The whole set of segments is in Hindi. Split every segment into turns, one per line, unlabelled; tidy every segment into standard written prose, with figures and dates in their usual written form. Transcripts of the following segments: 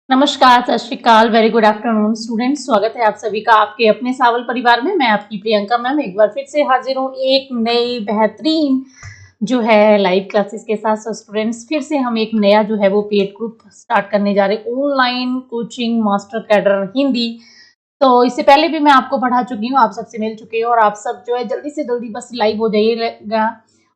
नमस्कार, सत श्री अकाल, वेरी गुड आफ्टरनून स्टूडेंट्स। स्वागत है आप सभी का आपके अपने सावल परिवार में। मैं आपकी प्रियंका मैम एक बार फिर से हाजिर हूँ एक नई बेहतरीन जो है लाइव क्लासेस के साथ। स्टूडेंट्स फिर से हम एक नया जो है वो पेड ग्रुप स्टार्ट करने जा रहे हैं, online coaching master cadre Hindi. तो इससे पहले भी मैं आपको पढ़ा चुकी हूँ, आप सबसे मिल चुके हो और आप सब जो है जल्दी से जल्दी बस लाइव हो जाइएगा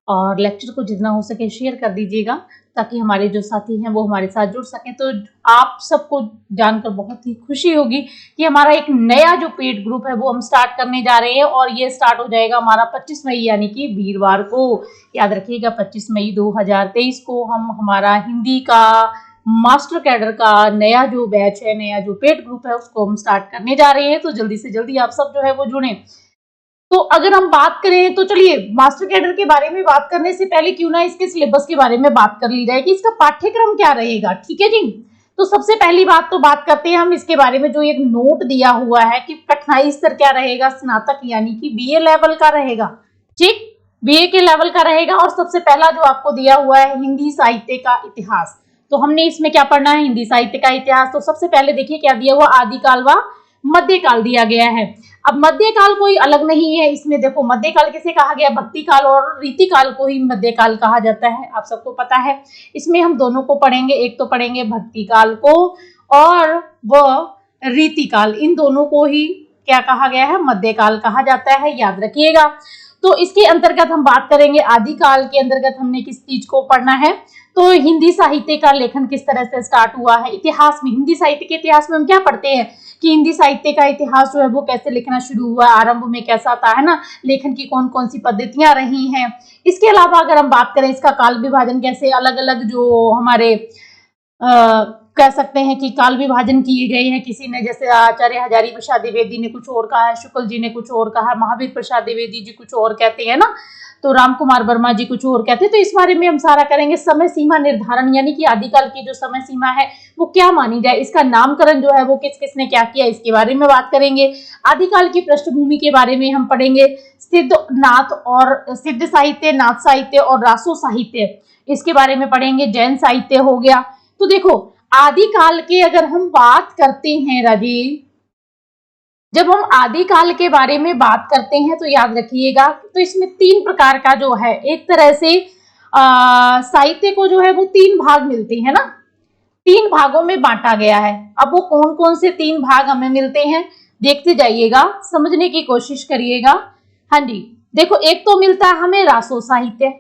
और लेक्चर को जितना हो सके शेयर कर दीजिएगा ताकि हमारे जो साथी हैं वो हमारे साथ जुड़ सकें। तो आप सबको जानकर बहुत ही खुशी होगी कि हमारा एक नया जो पेड ग्रुप है वो हम स्टार्ट करने जा रहे हैं और ये स्टार्ट हो जाएगा हमारा 25 मई यानी कि वीरवार को। याद रखिएगा 25 मई 2023 को हम हमारा हिंदी का मास्टर कैडर का नया जो बैच है, नया जो पेड ग्रुप है उसको हम स्टार्ट करने जा रहे हैं। तो जल्दी से जल्दी आप सब जो है वो जुड़े। तो अगर हम बात करें तो चलिए मास्टर कैडर के बारे में बात करने से पहले क्यों ना इसके सिलेबस के बारे में बात कर ली जाए कि इसका पाठ्यक्रम क्या रहेगा। ठीक है जी। तो सबसे पहली बात तो बात करते हैं हम इसके बारे में। जो एक नोट दिया हुआ है कि कठिनाई स्तर क्या रहेगा, स्नातक यानी कि बीए लेवल का रहेगा। ठीक, बीए के लेवल का रहेगा। और सबसे पहला जो आपको दिया हुआ है हिंदी साहित्य का इतिहास। तो हमने इसमें क्या पढ़ना है, हिंदी साहित्य का इतिहास। तो सबसे पहले देखिए क्या दिया हुआ, आदिकाल व मध्यकाल दिया गया है। अब मध्यकाल कोई अलग नहीं है, इसमें देखो मध्यकाल किसे कहा गया, भक्ति काल और रीतिकाल को ही मध्यकाल कहा जाता है, आप सबको पता है। इसमें हम दोनों को पढ़ेंगे, एक तो पढ़ेंगे भक्ति काल को और वह रीतिकाल, इन दोनों को ही क्या कहा गया है, मध्यकाल कहा जाता है, याद रखिएगा। तो इसके अंतर्गत हम बात करेंगे आदिकाल के अंतर्गत हमने किस चीज को पढ़ना है, तो हिंदी साहित्य का लेखन किस तरह से स्टार्ट हुआ है। इतिहास में, हिंदी साहित्य के इतिहास में हम क्या पढ़ते हैं कि हिंदी साहित्य का इतिहास जो है वो कैसे लिखना शुरू हुआ, आरंभ में कैसा था, है ना, लेखन की कौन कौन सी पद्धतियां रही हैं। इसके अलावा अगर हम बात करें इसका काल विभाजन कैसे अलग अलग जो हमारे कह सकते हैं कि काल विभाजन किए गए हैं। किसी ने जैसे आचार्य हजारी प्रसाद द्विवेदी ने कुछ और कहा है, शुक्ल जी ने कुछ और कहा, महावीर प्रसाद द्विवेदी जी कुछ और कहते हैं ना, तो राम कुमार वर्मा जी कुछ और कहते हैं। तो इस बारे में हम सारा करेंगे। समय सीमा निर्धारण यानी कि आदिकाल की जो समय सीमा है वो क्या मानी जाए, इसका नामकरण जो है वो किस किसने क्या किया, इसके बारे में बात करेंगे। आदिकाल की पृष्ठभूमि के बारे में हम पढ़ेंगे। सिद्ध नाथ और सिद्ध साहित्य, नाथ साहित्य और रासो साहित्य, इसके बारे में पढ़ेंगे। जैन साहित्य हो गया। तो देखो आदिकाल के अगर हम बात करते हैं राजीव, जब हम आदिकाल के बारे में बात करते हैं तो याद रखिएगा तो इसमें तीन प्रकार का जो है, एक तरह से साहित्य को जो है वो तीन भाग मिलते हैं ना, तीन भागों में बांटा गया है। अब वो कौन कौन से तीन भाग हमें मिलते हैं देखते जाइएगा, समझने की कोशिश करिएगा। हाँ जी, देखो एक तो मिलता है हमें रासो साहित्य,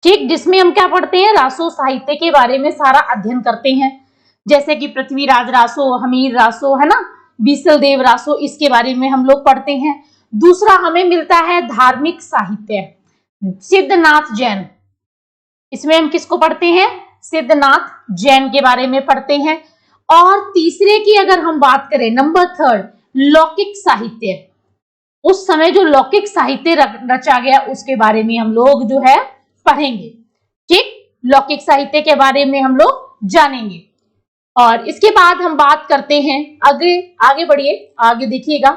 ठीक, जिसमें हम क्या पढ़ते हैं, रासो साहित्य के बारे में सारा अध्ययन करते हैं, जैसे कि पृथ्वीराज रासो, हमीर रासो, है ना, बीसल देव रासो, इसके बारे में हम लोग पढ़ते हैं। दूसरा हमें मिलता है धार्मिक साहित्य, सिद्धनाथ जैन, इसमें हम किसको पढ़ते हैं, सिद्धनाथ जैन के बारे में पढ़ते हैं। और तीसरे की अगर हम बात करें, नंबर थर्ड, लौकिक साहित्य, उस समय जो लौकिक साहित्य रचा गया उसके बारे में हम लोग जो है पढ़ेंगे। ठीक, लौकिक साहित्य के बारे में हम लोग जानेंगे। और इसके बाद हम बात करते हैं, आगे बढ़िए, आगे देखिएगा।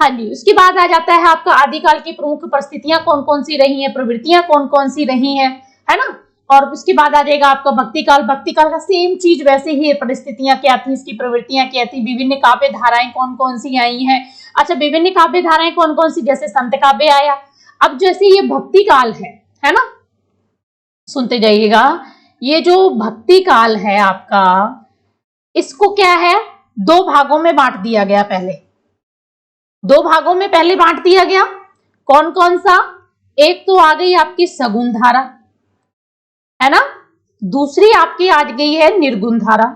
हाँ जी, उसके बाद आ जाता है आपका आदिकाल की प्रमुख परिस्थितियां कौन कौन सी रही हैं, प्रवृत्तियां कौन कौन सी रही हैं, है ना। और उसके बाद आ जाएगा आपका भक्ति काल। भक्ति काल का सेम चीज वैसे ही, परिस्थितियां क्या थी, इसकी प्रवृत्तियां क्या थी, विभिन्न काव्य धाराएं कौन कौन सी आई हैं। अच्छा, विभिन्न काव्य धाराएं कौन कौन सी, जैसे संत काव्य आया। अब जैसे ये भक्ति काल है ना, सुनते जाइएगा, ये जो भक्ति काल है आपका, इसको क्या है, दो भागों में बांट दिया गया। पहले दो भागों में पहले बांट दिया गया, कौन कौन सा, एक तो आ गई आपकी सगुण धारा, है ना, दूसरी आपकी आ गई है निर्गुण धारा।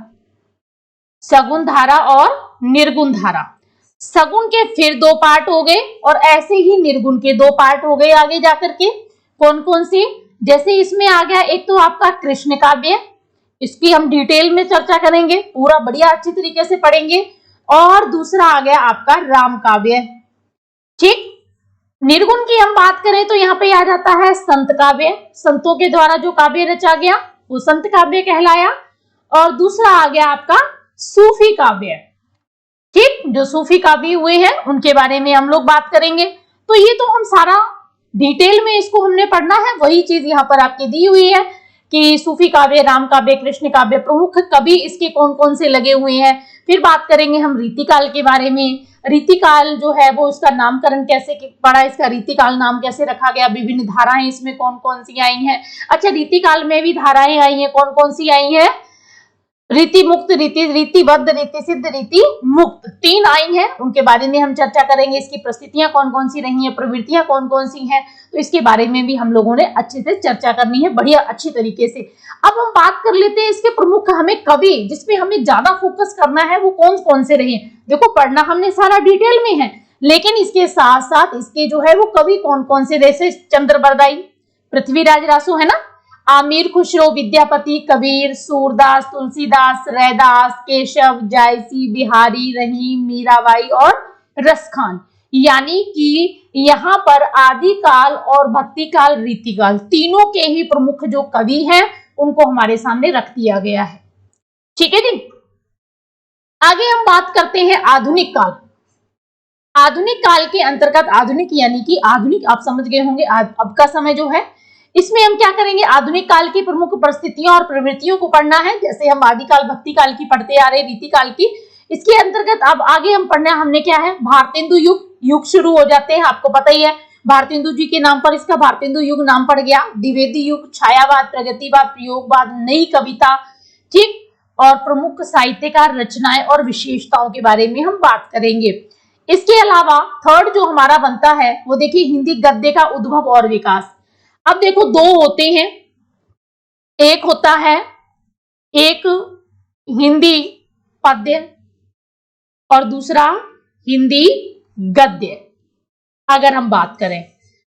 सगुण धारा और निर्गुण धारा, सगुण के फिर दो पार्ट हो गए और ऐसे ही निर्गुण के दो पार्ट हो गए आगे जाकर के। कौन कौन सी, जैसे इसमें आ गया एक तो आपका कृष्ण काव्य, इसकी हम डिटेल में चर्चा करेंगे, पूरा बढ़िया अच्छी तरीके से पढ़ेंगे। और दूसरा आ गया आपका राम काव्य। ठीक, निर्गुण की हम बात करें तो यहाँ पे आ जाता है संत काव्य, संतों के द्वारा जो काव्य रचा गया वो संत काव्य कहलाया। और दूसरा आ गया आपका सूफी काव्य। ठीक, जो सूफी काव्य हुए हैं उनके बारे में हम लोग बात करेंगे। तो ये तो हम सारा डिटेल में इसको हमने पढ़ना है, वही चीज यहाँ पर आपकी दी हुई है कि सूफी काव्य, राम काव्य, कृष्ण काव्य, प्रमुख कवि इसके कौन कौन से लगे हुए हैं। फिर बात करेंगे हम रीतिकाल के बारे में। रीतिकाल जो है वो इसका नामकरण कैसे पड़ा, इसका रीतिकाल नाम कैसे रखा गया, विभिन्न धाराएं इसमें कौन कौन सी आई हैं। अच्छा, रीतिकाल में भी धाराएं आई हैं, कौन कौन सी आई हैं? रीति मुक्त, रीतिबद्ध, रीति सिद्ध, रीति मुक्त, 3 आई हैं। उनके बारे में हम चर्चा करेंगे। इसकी प्रस्थितियां कौन कौन सी रही हैं, प्रवृत्तियां कौन कौन सी हैं, तो इसके बारे में भी हम लोगों ने अच्छे से चर्चा करनी है, बढ़िया अच्छी तरीके से। अब हम बात कर लेते हैं इसके प्रमुख हमें कवि, जिसपे हमें ज्यादा फोकस करना है, वो कौन कौन से रहे। देखो, पढ़ना हमने सारा डिटेल में है, लेकिन इसके साथ साथ इसके जो है वो कवि कौन कौन से, जैसे चंद्र बरदाई, पृथ्वीराज रासो है ना, आमिर खुसरो, विद्यापति, कबीर, सूरदास, तुलसीदास, रैदास, केशव, जायसी, बिहारी, रहीम, मीराबाई और रसखान। यानी कि यहाँ पर आदिकाल और भक्तिकाल, रीतिकाल, तीनों के ही प्रमुख जो कवि हैं उनको हमारे सामने रख दिया गया है। ठीक है जी। आगे हम बात करते हैं आधुनिक काल। आधुनिक काल के अंतर्गत, आधुनिक यानी कि आधुनिक आप समझ गए होंगे, अब का समय जो है, इसमें हम क्या करेंगे, आधुनिक काल की प्रमुख परिस्थितियों और प्रवृत्तियों को पढ़ना है। जैसे हम आदिकाल, भक्ति काल की पढ़ते आ रहे, रीतिकाल की, इसके अंतर्गत अब आगे हम पढ़ना, हमने क्या है, भारतेंदु युग शुरू हो जाते हैं। आपको पता ही है, भारतेंदु जी के नाम पर इसका भारतेंदु युग नाम पड़ गया। द्विवेदी युग, छायावाद, प्रगतिवाद, प्रयोगवाद, नई कविता, ठीक, और प्रमुख साहित्यकार, रचनाएं और विशेषताओं के बारे में हम बात करेंगे। इसके अलावा थर्ड जो हमारा बनता है वो देखिए, हिंदी गद्य का उद्भव और विकास। अब देखो, 2 होते हैं, एक होता है एक हिंदी पद्य और दूसरा हिंदी गद्य। अगर हम बात करें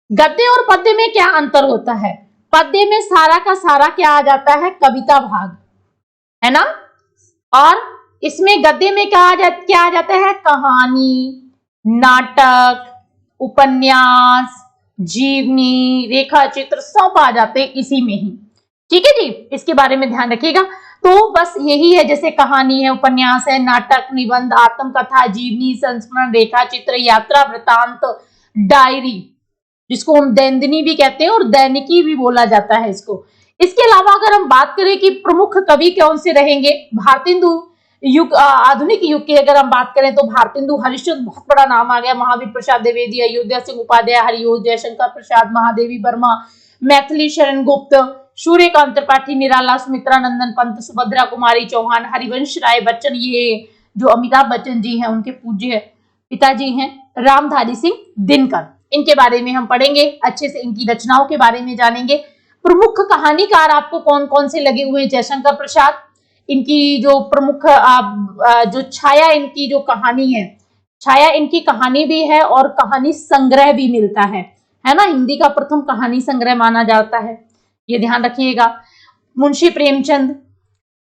गद्य और पद्य में क्या अंतर होता है, पद्य में सारा का सारा क्या आ जाता है, कविता भाग, है ना, और इसमें गद्य में क्या आ जाता है, कहानी, नाटक, उपन्यास, जीवनी, रेखा चित्र सब आ जाते हैं इसी में ही। ठीक है जी, इसके बारे में ध्यान रखिएगा। तो बस यही है, जैसे कहानी है, उपन्यास है, नाटक, निबंध, आत्मकथा, जीवनी, संस्मरण, रेखा चित्र, यात्रा वृतांत, डायरी, जिसको हम दैनिकी भी कहते हैं और दैनिकी भी बोला जाता है इसको। इसके अलावा अगर हम बात करें कि प्रमुख कवि कौन से रहेंगे, भारतेंदु युग, आधुनिक युग की अगर हम बात करें तो भारतेंदु हरिश्चंद्र बहुत बड़ा नाम आ गया, महावीर प्रसाद द्विवेदी, अयोध्या सिंह उपाध्याय, हरिओं, जयशंकर प्रसाद, महादेवी वर्मा, मैथिली शरण गुप्त, सूर्यकांत त्रिपाठी, निराला, सुमित्रा नंदन पंत, सुभद्रा कुमारी चौहान, हरिवंश राय बच्चन, ये जो अमिताभ बच्चन जी हैं उनके पूज्य पिताजी हैं, रामधारी सिंह दिनकर, इनके बारे में हम पढ़ेंगे, अच्छे से इनकी रचनाओं के बारे में जानेंगे। प्रमुख कहानीकार आपको कौन कौन से लगे हुए हैं, जयशंकर प्रसाद, इनकी जो प्रमुख जो छाया, इनकी जो कहानी है, छाया इनकी कहानी भी है और कहानी संग्रह भी मिलता है ना, हिंदी का प्रथम कहानी संग्रह माना जाता है, ये ध्यान रखिएगा। मुंशी प्रेमचंद,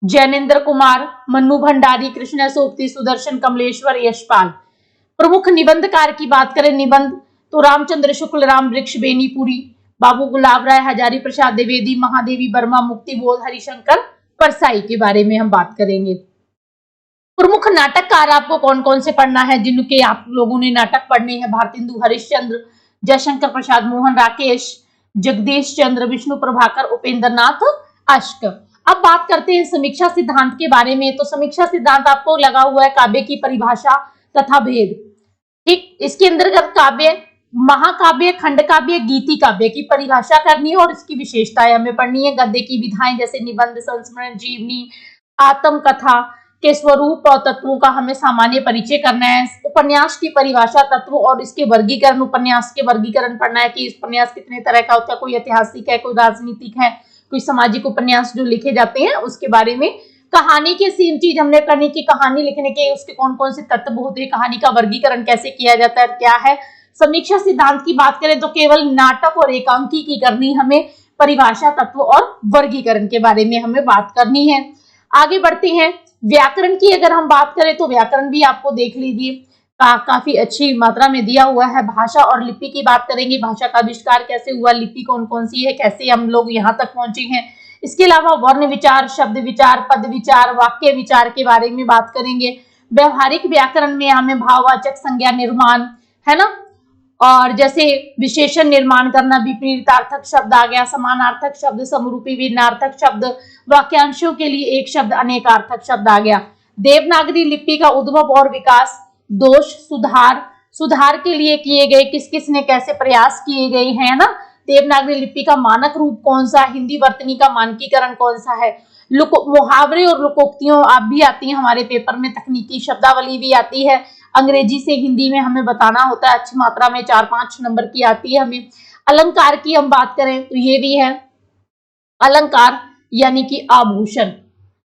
जैनेन्द्र कुमार, मन्नू भंडारी, कृष्ण सोपती, सुदर्शन कमलेश्वर, यशपाल। प्रमुख निबंधकार की बात करें, निबंध तो रामचंद्र शुक्ल, राम वृक्ष बेनीपुरी, बाबू गुलाब राय, हजारी प्रसाद द्विवेदी, महादेवी वर्मा, मुक्तिबोध, हरिशंकर परसाई के बारे में हम बात करेंगे। प्रमुख नाटककार आपको कौन कौन से पढ़ना है, जिनके आप लोगों ने नाटक पढ़ने हैं, भारतेंदु हरिश्चंद्र, जयशंकर प्रसाद, मोहन राकेश, जगदीश चंद्र, विष्णु प्रभाकर, उपेंद्र नाथ अश्क। अब बात करते हैं समीक्षा सिद्धांत के बारे में। तो समीक्षा सिद्धांत आपको लगा हुआ है, काव्य की परिभाषा तथा भेद, ठीक, इसके अंतर्गत काव्य, महाकाव्य, खंड काव्य, गीति काव्य की परिभाषा करनी है और इसकी विशेषताएं हमें पढ़नी है। गद्य की विधाएं जैसे निबंध, संस्मरण, जीवनी, आत्मकथा के स्वरूप और तत्वों का हमें सामान्य परिचय करना है। उपन्यास की परिभाषा, तत्व और इसके वर्गीकरण, उपन्यास के वर्गीकरण पढ़ना है कि उपन्यास कितने तरह का होता है, कोई ऐतिहासिक है, कोई राजनीतिक है, कोई सामाजिक उपन्यास जो लिखे जाते हैं उसके बारे में। कहानी की सेम चीज हमने करनी कि कहानी लिखने के उसके कौन कौन से तत्व होते हैं, कहानी का वर्गीकरण कैसे किया जाता है, क्या है। समीक्षा सिद्धांत की बात करें तो केवल नाटक और एकांकी की करनी, हमें परिभाषा, तत्व और वर्गीकरण के बारे में हमें बात करनी है। आगे बढ़ते हैं, व्याकरण की अगर हम बात करें तो व्याकरण भी आपको देख लीजिए काफी अच्छी मात्रा में दिया हुआ है। भाषा और लिपि की बात करेंगे, भाषा का आविष्कार कैसे हुआ, लिपि कौन कौन सी है, कैसे हम लोग यहाँ तक पहुंचे हैं। इसके अलावा वर्ण विचार, शब्द विचार, पद विचार, वाक्य विचार के बारे में बात करेंगे। व्यवहारिक व्याकरण में हमें भाववाचक संज्ञा निर्माण, है ना, और जैसे विशेषण निर्माण करना, विपरीतार्थक शब्द आ गया, समानार्थक शब्द, समरूपी भिन्नार्थक शब्द, वाक्यांशों के लिए एक शब्द, अनेकार्थक शब्द आ गया। देवनागरी लिपि का उद्भव और विकास, दोष, सुधार, सुधार के लिए किए गए किस किस ने कैसे प्रयास किए गए हैं ना। देवनागरी लिपि का मानक रूप कौन सा, हिंदी वर्तनी का मानकीकरण कौन सा है, मुहावरे और लोकोक्तियों आप भी आती है हमारे पेपर में, तकनीकी शब्दावली भी आती है, अंग्रेजी से हिंदी में हमें बताना होता है, अच्छी मात्रा में 4-5 नंबर की आती है हमें। अलंकार की हम बात करें तो ये भी है, अलंकार यानी कि आभूषण,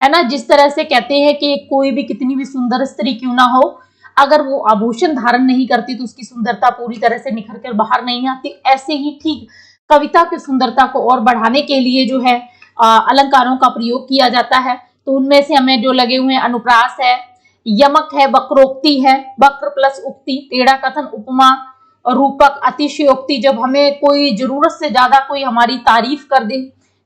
है ना। जिस तरह से कहते हैं कि कोई भी कितनी भी सुंदर स्त्री क्यों ना हो, अगर वो आभूषण धारण नहीं करती तो उसकी सुंदरता पूरी तरह से निखर कर बाहर नहीं आती। ऐसे ही ठीक कविता की सुंदरता को और बढ़ाने के लिए जो है अलंकारों का प्रयोग किया जाता है। तो उनमें से हमें जो लगे हुए हैं, अनुप्रास है, यमक है, वक्रोक्ति है, वक्र प्लस उक्ति, टेढ़ा कथन, उपमा, रूपक, अतिशयोक्ति, जब हमें कोई जरूरत से ज्यादा कोई हमारी तारीफ कर दे,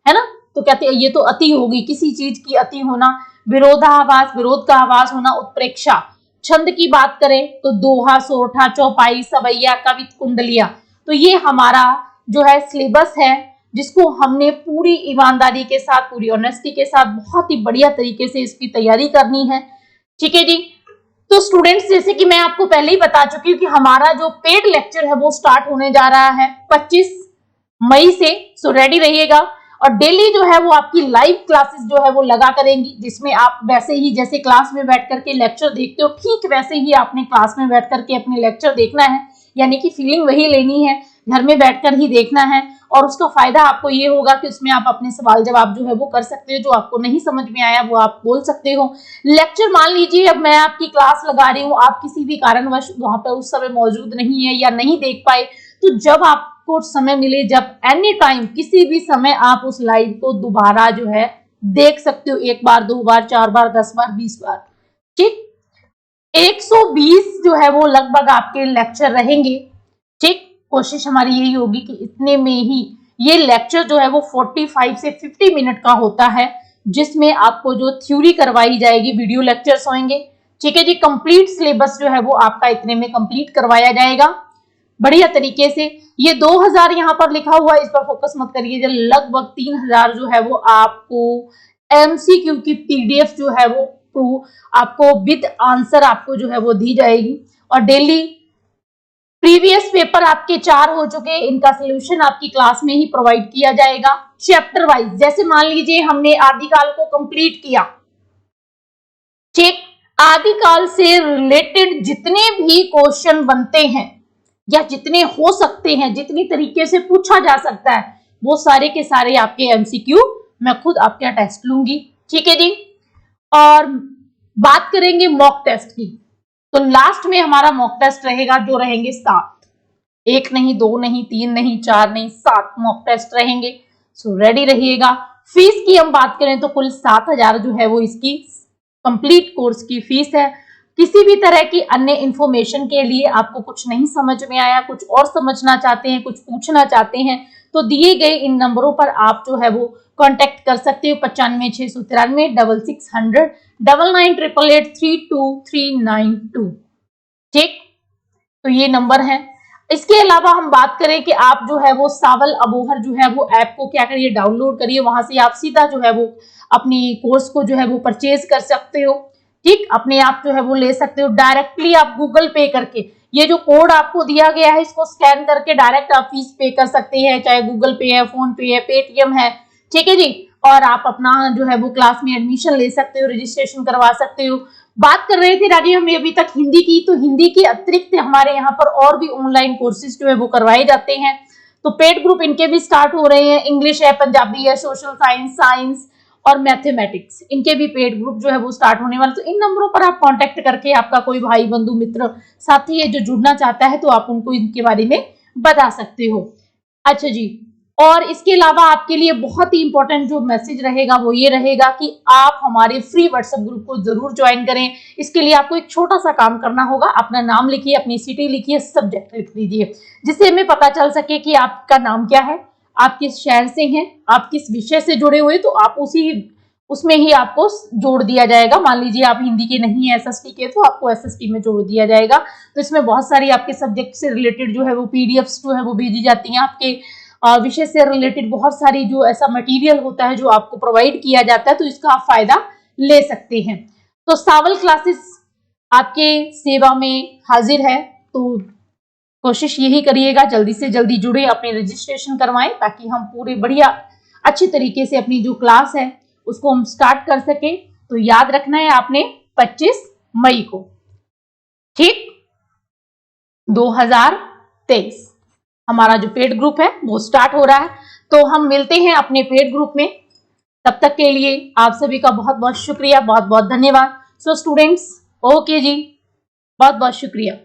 है ना, तो कहते हैं ये तो अति होगी, किसी चीज की अति होना। विरोधाभास, विरोध का आभास होना। उत्प्रेक्षा। छंद की बात करें तो दोहा, सोरठा, चौपाई, सवैया, कवित, कुंडलिया। तो ये हमारा जो है सिलेबस है, जिसको हमने पूरी ईमानदारी के साथ, पूरी ऑनेस्टी के साथ, बहुत ही बढ़िया तरीके से इसकी तैयारी करनी है। ठीक है जी। तो स्टूडेंट्स, जैसे कि मैं आपको पहले ही बता चुकी हूँ कि हमारा जो पेड लेक्चर है वो स्टार्ट होने जा रहा है 25 मई से। सो रेडी रहिएगा। और डेली जो है वो आपकी लाइव क्लासेस जो है वो लगा करेंगी, जिसमें आप वैसे ही जैसे क्लास में बैठ करके लेक्चर देखते हो, ठीक वैसे ही आपने क्लास में बैठ करके अपने लेक्चर देखना है, यानी कि फीलिंग वही लेनी है, घर में बैठकर ही देखना है। और उसका फायदा आपको ये होगा कि उसमें आप अपने सवाल जवाब जो है वो कर सकते हो, जो आपको नहीं समझ में आया वो आप बोल सकते हो। लेक्चर, मान लीजिए अब मैं आपकी क्लास लगा रही हूँ, आप किसी भी कारणवश वहां पर उस समय मौजूद नहीं है या नहीं देख पाए, तो जब आपको समय मिले, जब एनी टाइम, किसी भी समय आप उस लाइव को दोबारा जो है देख सकते हो, 1 बार, 2 बार, 4 बार, 10 बार, 20 बार। ठीक, 120 जो है वो लगभग आपके लेक्चर रहेंगे। ठीक, कोशिश हमारी यही होगी कि इतने में ही ये लेक्चर जो है वो 45 से 50 मिनट का होता है, जिसमें आपको जो थ्योरी करवाई जाएगी, वीडियो लेक्चर्स होंगे। ठीक है जी। कंप्लीट सिलेबस जो है वो आपका इतने में कंप्लीट करवाया जाएगा बढ़िया तरीके से। ये 2000 यहाँ पर लिखा हुआ है, इस पर फोकस मत करिए। लगभग 3000 जो है वो आपको एमसीक्यू की पीडीएफ जो है वो आपको विद आंसर आपको जो है वो दी जाएगी। और डेली प्रीवियस पेपर आपके 4 हो चुके हैं, इनका सोल्यूशन आपकी क्लास में ही प्रोवाइड किया जाएगा चैप्टर वाइज। जैसे मान लीजिए हमने आदिकाल को कंप्लीट किया, ठीक, आदिकाल से रिलेटेड जितने भी क्वेश्चन बनते हैं या जितने हो सकते हैं, जितनी तरीके से पूछा जा सकता है, वो सारे के सारे आपके एमसीक्यू मैं खुद आपका टेस्ट लूंगी। ठीक है जी। और बात करेंगे मॉक टेस्ट की, तो लास्ट में हमारा मॉक टेस्ट रहेगा, जो रहेंगे 7, 1 नहीं, 2 नहीं, 3 नहीं, 4 नहीं, 7 मॉक टेस्ट रहेंगे। सो रेडी रहिएगा। फीस की हम बात करें तो कुल 7000 जो है वो इसकी कंप्लीट कोर्स की फीस है। किसी भी तरह की अन्य इंफॉर्मेशन के लिए, आपको कुछ नहीं समझ में आया, कुछ और समझना चाहते हैं, कुछ पूछना चाहते हैं, तो दिए गए इन नंबरों पर आप जो है वो कांटेक्ट कर सकते हो। 95 693 6600 99888832 ठीक, तो ये नंबर है। इसके अलावा हम बात करें कि आप जो है वो सावल अबोहर जो है वो ऐप को क्या करिए, डाउनलोड करिए, वहां से आप सीधा जो है वो अपनी कोर्स को जो है वो परचेज कर सकते हो। ठीक, अपने आप जो है वो ले सकते हो डायरेक्टली आप गूगल पे करके। ये जो कोड आपको दिया गया है, इसको स्कैन करके डायरेक्ट आप फीस पे कर सकते हैं, चाहे गूगल पे है, फोन पे है, पेटीएम है। ठीक है जी। और आप अपना जो है वो क्लास में एडमिशन ले सकते हो, रजिस्ट्रेशन करवा सकते हो। बात कर रहे थे राजीव हम अभी तक हिंदी की, तो हिंदी के अतिरिक्त हमारे यहाँ पर और भी ऑनलाइन कोर्सेज जो है वो करवाए जाते हैं। तो पेड ग्रुप इनके भी स्टार्ट हो रहे हैं, इंग्लिश है, पंजाबी है, सोशल साइंस, साइंस और मैथमेटिक्स, इनके भी पेड ग्रुप जो है वो स्टार्ट होने वाले। तो इन नंबरों पर आप कांटेक्ट करके आपका कोई भाई बंधु मित्र साथी है जो जुड़ना चाहता है, तो आप उनको इनके बारे में बता सकते हो। अच्छा जी। और इसके अलावा आपके लिए बहुत ही इंपॉर्टेंट जो मैसेज रहेगा वो ये रहेगा कि आप हमारे फ्री व्हाट्सएप ग्रुप को जरूर ज्वाइन करें। इसके लिए आपको एक छोटा सा काम करना होगा, अपना नाम लिखिए, अपनी सिटी लिखिए, सब्जेक्ट लिख दीजिए, जिससे हमें पता चल सके कि आपका नाम क्या है, आप किस शहर से हैं, आप किस विषय से जुड़े हुए, तो आप उसी उसमें ही आपको जोड़ दिया जाएगा। मान लीजिए आप हिंदी के नहीं है एसएसटी के, तो आपको एसएसटी में जोड़ दिया जाएगा। तो इसमें बहुत सारी आपके सब्जेक्ट से रिलेटेड जो है वो पीडीएफ्स जो है वो भेजी जाती हैं। आपके विषय से रिलेटेड बहुत सारी जो ऐसा मटेरियल होता है जो आपको प्रोवाइड किया जाता है, तो इसका आप फायदा ले सकते हैं। तो सावल क्लासेस आपके सेवा में हाजिर है, तो कोशिश यही करिएगा जल्दी से जल्दी जुड़े, अपने रजिस्ट्रेशन करवाएं, ताकि हम पूरे बढ़िया अच्छी तरीके से अपनी जो क्लास है उसको हम स्टार्ट कर सके। तो याद रखना है आपने 25 मई को, ठीक, 2023 हमारा जो पेड ग्रुप है वो स्टार्ट हो रहा है। तो हम मिलते हैं अपने पेड ग्रुप में। तब तक के लिए आप सभी का बहुत बहुत शुक्रिया, बहुत बहुत धन्यवाद। सो स्टूडेंट्स, ओके जी, बहुत बहुत शुक्रिया।